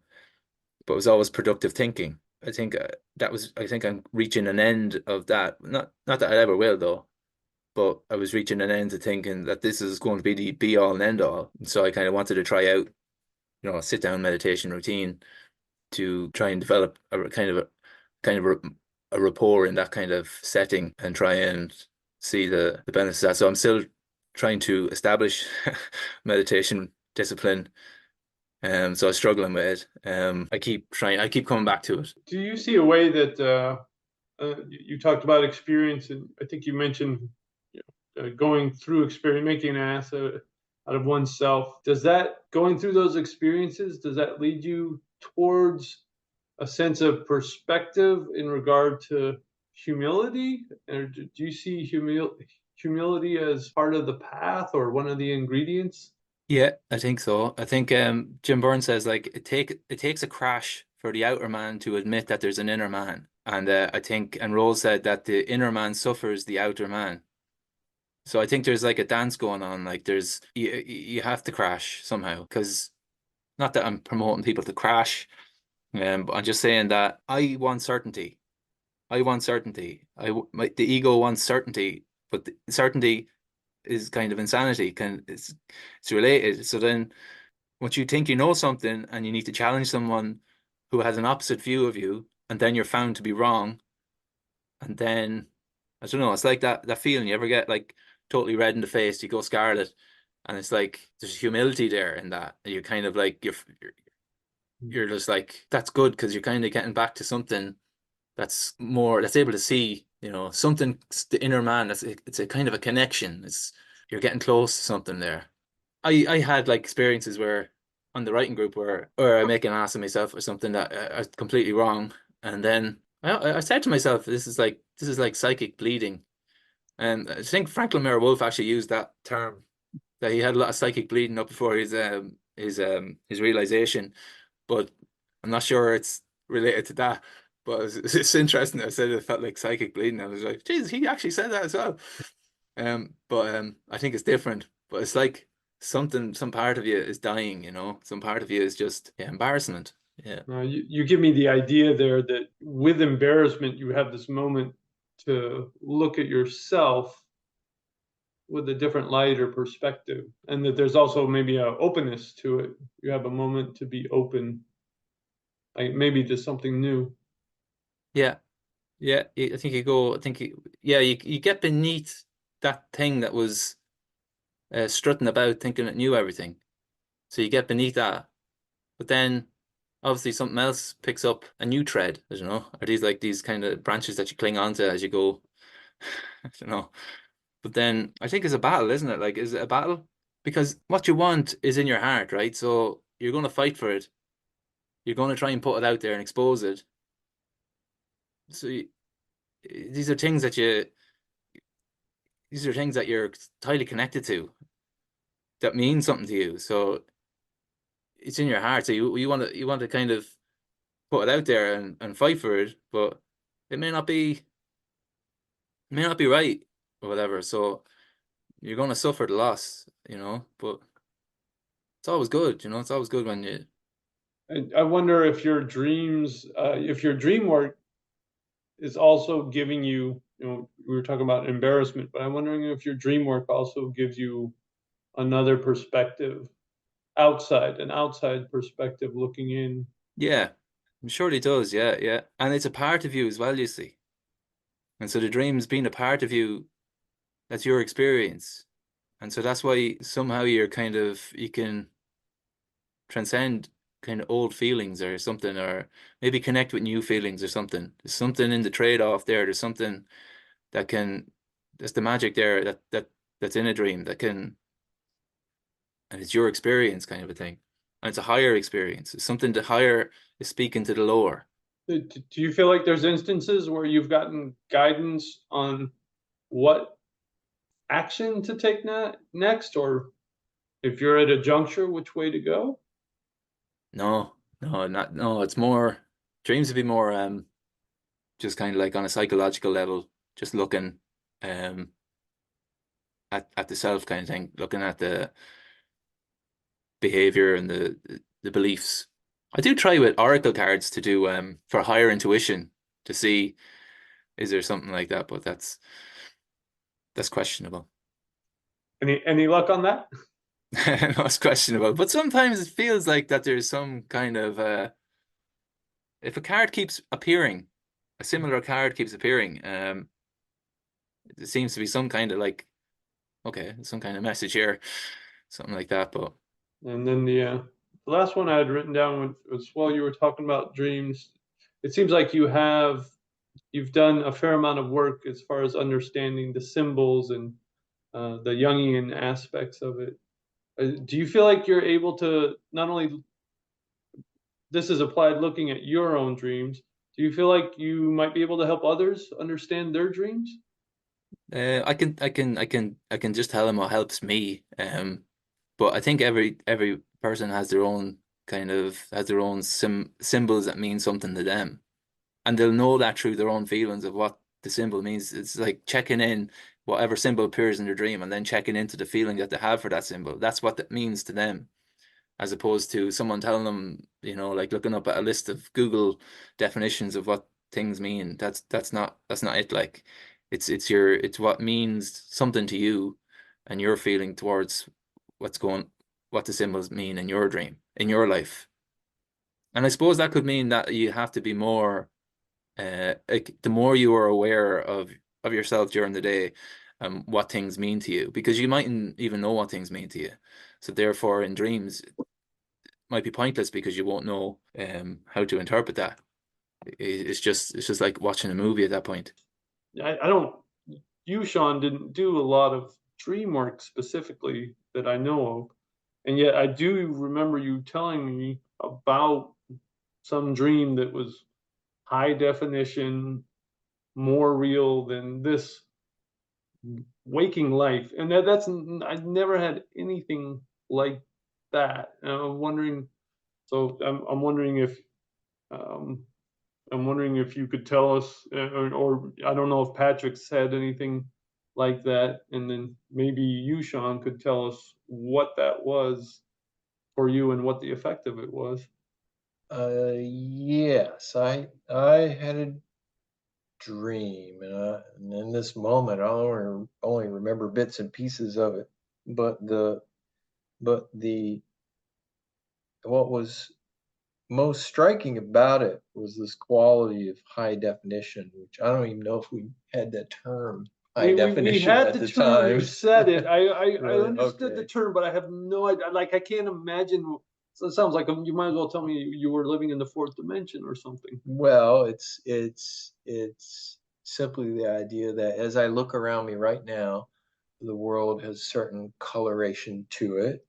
but it was always productive thinking. I think I think I'm reaching an end of that. Not that I ever will, though. But I was reaching an end to thinking that this is going to be the be all and end all. And so I kind of wanted to try out, a sit down meditation routine, to try and develop a kind of a rapport in that kind of setting, and try and see the benefits of that. So I'm still trying to establish meditation discipline. So I'm struggling with it. I keep coming back to it. Do you see a way that you talked about experience, and I think you mentioned going through experience, making an ass out of oneself. Does that, going through those experiences, does that lead you towards a sense of perspective in regard to humility? Or do you see humility as part of the path or one of the ingredients? Yeah, I think so. I think Jim Burns says like it takes a crash for the outer man to admit that there's an inner man. And I think and Rawls said that the inner man suffers the outer man. So I think there's like a dance going on. Like there's you have to crash somehow because not that I'm promoting people to crash, but I'm just saying that I want certainty. I want certainty. The ego wants certainty, but the certainty is kind of insanity. It's related. So then, once you think you know something and you need to challenge someone who has an opposite view of you, and then you're found to be wrong, and then I don't know. It's like that feeling you ever get like totally red in the face. You go scarlet, and it's like there's humility there in that. You kind of like you're just like that's good because you're kind of getting back to something that's more that's able to see, something the inner man. It's a kind of a connection. It's you're getting close to something there. I had like experiences where on the writing group where I make an ass of myself or something that I was completely wrong, and then I said to myself, this is like psychic bleeding, and I think Franklin Mara Wolf actually used that term that he had a lot of psychic bleeding up before his realization, but I'm not sure it's related to that. But it's interesting. I said it felt like psychic bleeding. I was like, Jesus, he actually said that as well. But I think it's different. But it's like some part of you is dying, some part of you is just embarrassment. Yeah. You give me the idea there that with embarrassment, you have this moment to look at yourself with a different light or perspective, and that there's also maybe a openness to it. You have a moment to be open, like maybe to something new. Yeah. Yeah. I think you get beneath that thing that was strutting about thinking it knew everything. So you get beneath that. But then obviously something else picks up a new thread, I don't know. Are these like these kind of branches that you cling onto as you go? I don't know. But then I think it's a battle, isn't it? Like, is it a battle? Because what you want is in your heart, right? So you're going to fight for it. You're going to try and put it out there and expose it. So these are things that these are things that you're tightly connected to that mean something to you. So it's in your heart. So you want to kind of put it out there and fight for it, but it may not be right or whatever. So you're going to suffer the loss, but it's always good, it's always good when you. I wonder if your dreams, if your dream work is also giving you, we were talking about embarrassment, but I'm wondering if your dream work also gives you another perspective an outside perspective looking in. Yeah, I'm sure it does. Yeah, yeah. And it's a part of you as well, you see. And so the dreams being a part of you, that's your experience. And so that's why somehow you can transcend kind of old feelings or something, or maybe connect with new feelings or something. There's something in the trade-off there. There's something there's the magic there that's in a dream and it's your experience kind of a thing. And it's a higher experience. It's something the higher is speaking to the lower. Do you feel like there's instances where you've gotten guidance on what action to take next, or if you're at a juncture, which way to go? No, it's more dreams would be more just kind of like on a psychological level, just looking um at the self kind of thing, looking at the behavior and the beliefs. I do try with oracle cards to do for higher intuition to see is there something like that, but that's questionable. Any luck on that? No, it's questionable. But sometimes it feels like that there's some kind of if a card keeps appearing, a similar card keeps appearing, there seems to be some kind of like, okay, some kind of message here, something like that. But And then the last one I had written down was while you were talking about dreams, it seems like you've done a fair amount of work as far as understanding the symbols and the Jungian aspects of it. Do you feel like you're able to not only this is applied looking at your own dreams. Do you feel like you might be able to help others understand their dreams? I can just tell them what helps me. But I think every person has their own has their own symbols that mean something to them, and they'll know that through their own feelings of what the symbol means. It's like checking in whatever symbol appears in their dream, and then checking into the feeling that they have for that symbol. That's what that means to them, as opposed to someone telling them, like looking up at a list of Google definitions of what things mean. That's not it. Like it's what means something to you and your feeling towards what the symbols mean in your dream, in your life. And I suppose that could mean that you have to be more like the more you are aware of yourself during the day, what things mean to you, because you mightn't even know what things mean to you. So therefore, in dreams, might be pointless because you won't know how to interpret that. It's just like watching a movie at that point. I don't, you, Sean, didn't do a lot of dream work specifically that I know of. And yet I do remember you telling me about some dream that was high definition, more real than this waking life. And I never had anything like that. And I'm wondering, so I'm wondering if, um, I'm wondering if you could tell us, or I don't know if Patrick said anything like that, and then maybe you, Sean, could tell us what that was for you and what the effect of it was. Yes, I had a dream, and in this moment, I only remember bits and pieces of it. But the what was most striking about it was this quality of high definition, which I don't even know if we had that term high We definition had at the the term, you time. said it. I Really? understood the Okay. term, but I have no idea. Like, I can't imagine. So it sounds like you might as well tell me you were living in the fourth dimension or something. Well, it's simply the idea that as I look around me right now, the world has certain coloration to it.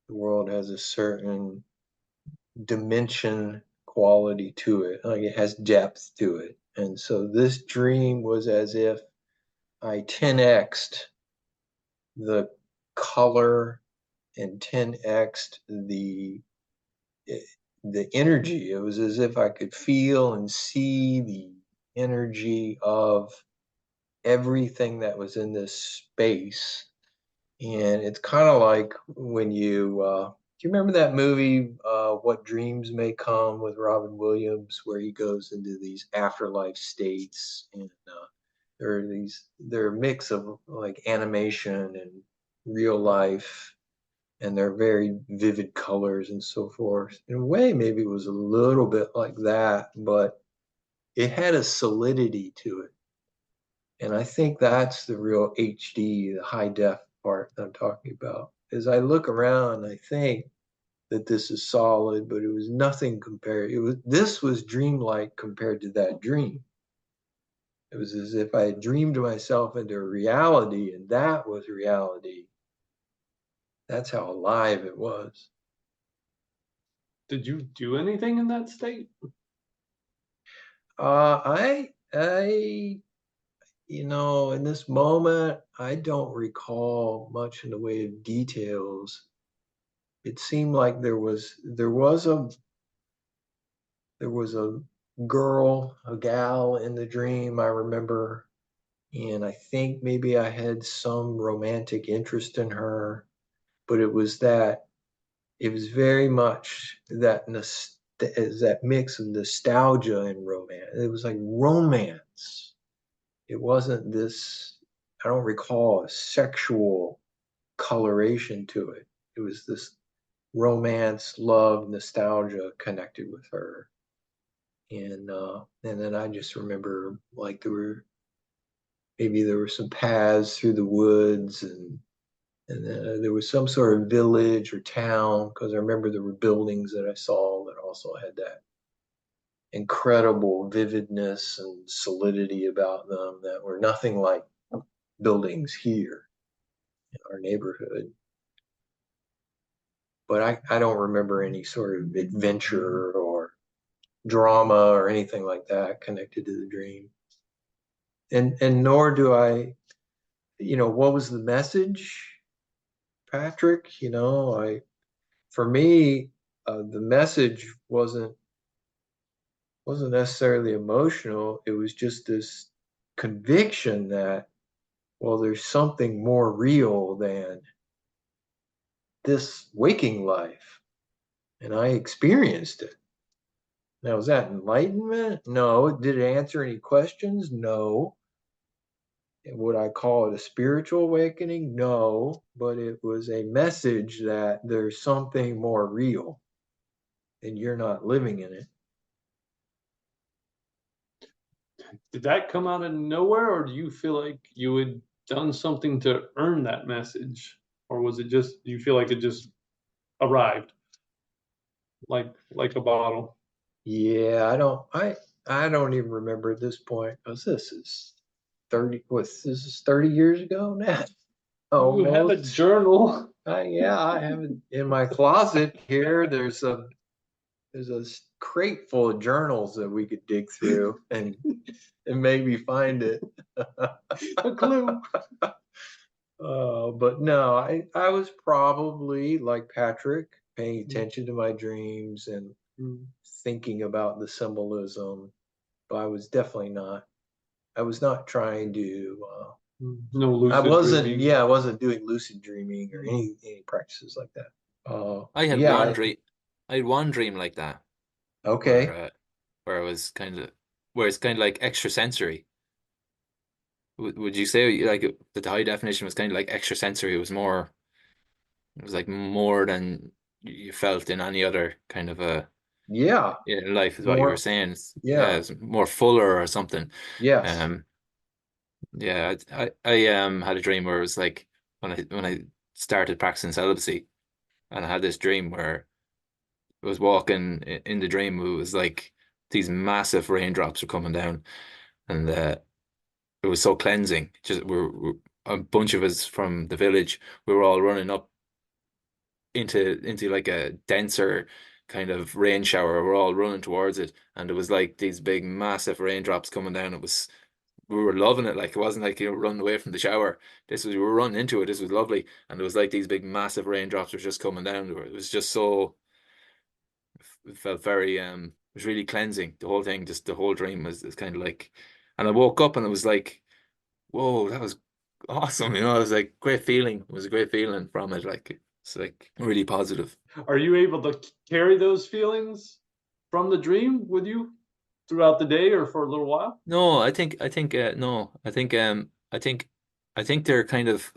The world has a certain dimension quality to it. Like it has depth to it. And so this dream was as if I 10x'd the color and 10x'd the energy. It was as if I could feel and see the energy of everything that was in this space. And it's kind of like when do you remember that movie, What Dreams May Come, with Robin Williams, where he goes into these afterlife states, and they're a mix of like animation and real life, and they're very vivid colors and so forth. In a way, maybe it was a little bit like that, but it had a solidity to it. And I think that's the real HD, the high def part that I'm talking about. As I look around, I think that this is solid, but it was nothing compared. This was dreamlike compared to that dream. It was as if I had dreamed myself into reality, and that was reality. That's how alive it was. Did you do anything in that state? I in this moment, I don't recall much in the way of details. It seemed like there was a girl, a gal in the dream, I remember, and I think maybe I had some romantic interest in her, but it was very much that mix of nostalgia and romance. It was like romance. It wasn't this, I don't recall a sexual coloration to it. It was this romance, love, nostalgia connected with her. And then I just remember like there were some paths through the woods, and then there was some sort of village or town, because I remember there were buildings that I saw that also had that incredible vividness and solidity about them that were nothing like buildings here in our neighborhood. But I don't remember any sort of adventure or drama or anything like that connected to the dream. And nor do I, what was the message, Patrick? For me, the message wasn't necessarily emotional. It was just this conviction that, well, there's something more real than this waking life. And I experienced it. Now, was that enlightenment? No. Did it answer any questions? No. And would I call it a spiritual awakening? No. But it was a message that there's something more real and you're not living in it. Did that come out of nowhere, or do you feel like you had done something to earn that message? Or was it just, do you feel like it just arrived like a bottle? Yeah, I don't even remember at this point, because this is 30 years ago now. You have a Almost. journal. Yeah, I have it in my closet here. There's a crate full of journals that we could dig through and maybe find it. A clue. But no, I was probably like Patrick, paying attention to my dreams and thinking about the symbolism. But I was definitely not. I was not trying to. No lucid dreaming. I wasn't doing lucid dreaming or any practices like that. I had yeah, one dream. I had one dream like that, okay. where it was where it's kind of like extrasensory. Would you say like the high definition was kind of like extrasensory? It was like more than you felt in any other kind of a Yeah, life, is what you were more. saying. Yeah, It's more fuller or something. yes. Um, yeah, I had a dream where it was like when I started practicing celibacy, and I had this dream where I was walking in the dream. It was like these massive raindrops were coming down, and it was so cleansing. Just we're a bunch of us from the village. We were all running up into like a denser kind of rain shower. We're all running towards it, and it was like these big massive raindrops coming down. We were loving it. Like it wasn't like running away from the shower. We were running into it. This was lovely, and it was like these big massive raindrops were just coming down. It was just so. It felt very it was really cleansing. The whole thing, just the whole dream was kind of like, and I woke up and it was like, whoa, that was awesome. It was like great feeling. It was a great feeling from it. Like it's like really positive. Are you able to carry those feelings from the dream with you throughout the day or for a little while? No, no, I think they're kind of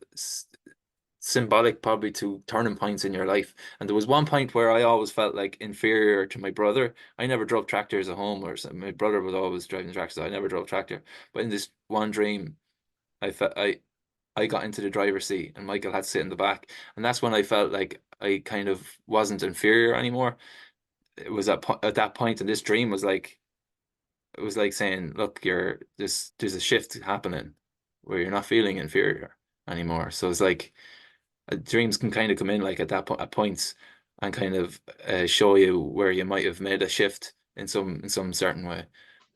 symbolic probably to turning points in your life. And there was one point where I always felt like inferior to my brother. I never drove tractors at home, or my brother was always driving tractors. I never drove tractor. But in this one dream, I felt I got into the driver's seat and Michael had to sit in the back. And that's when I felt like I kind of wasn't inferior anymore. It was at that point, and this dream was like it was like saying, look, there's a shift happening where you're not feeling inferior anymore. So it's like dreams can kind of come in like at points and kind of show you where you might have made a shift in some certain way.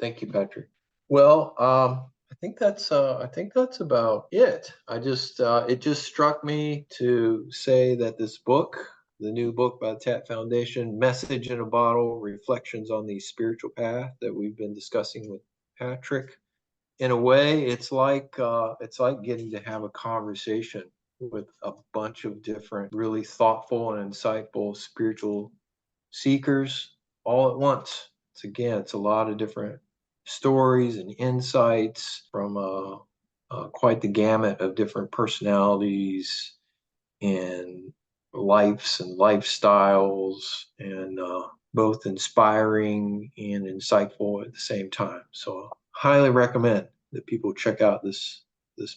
Thank you, Patrick. Well, I think that's about it. It just struck me to say that this book, the new book by the TAP Foundation, Message in a Bottle: Reflections on the Spiritual Path, that we've been discussing with Patrick. In a way, it's like getting to have a conversation with a bunch of different, really thoughtful and insightful spiritual seekers all at once. It's a lot of different stories and insights from quite the gamut of different personalities and lives and lifestyles, and both inspiring and insightful at the same time. So highly recommend that people check out this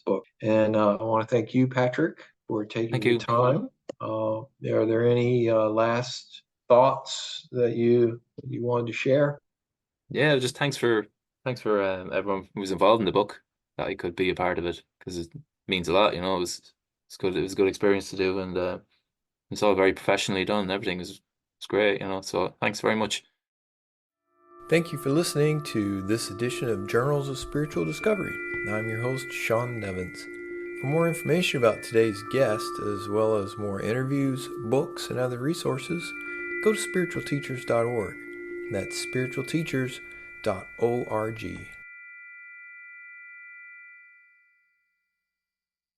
book. And I want to thank you, Patrick, for taking the time. Are there any last thoughts that you wanted to share? Yeah, just thanks for everyone who was involved in the book, that I could be a part of it, because it means a lot. It's good. It was a good experience to do, and it's all very professionally done. Everything was great. So thanks very much. Thank you for listening to this edition of Journals of Spiritual Discovery. I'm your host, Sean Nevins. For more information about today's guest, as well as more interviews, books, and other resources, go to spiritualteachers.org. That's spiritualteachers.org.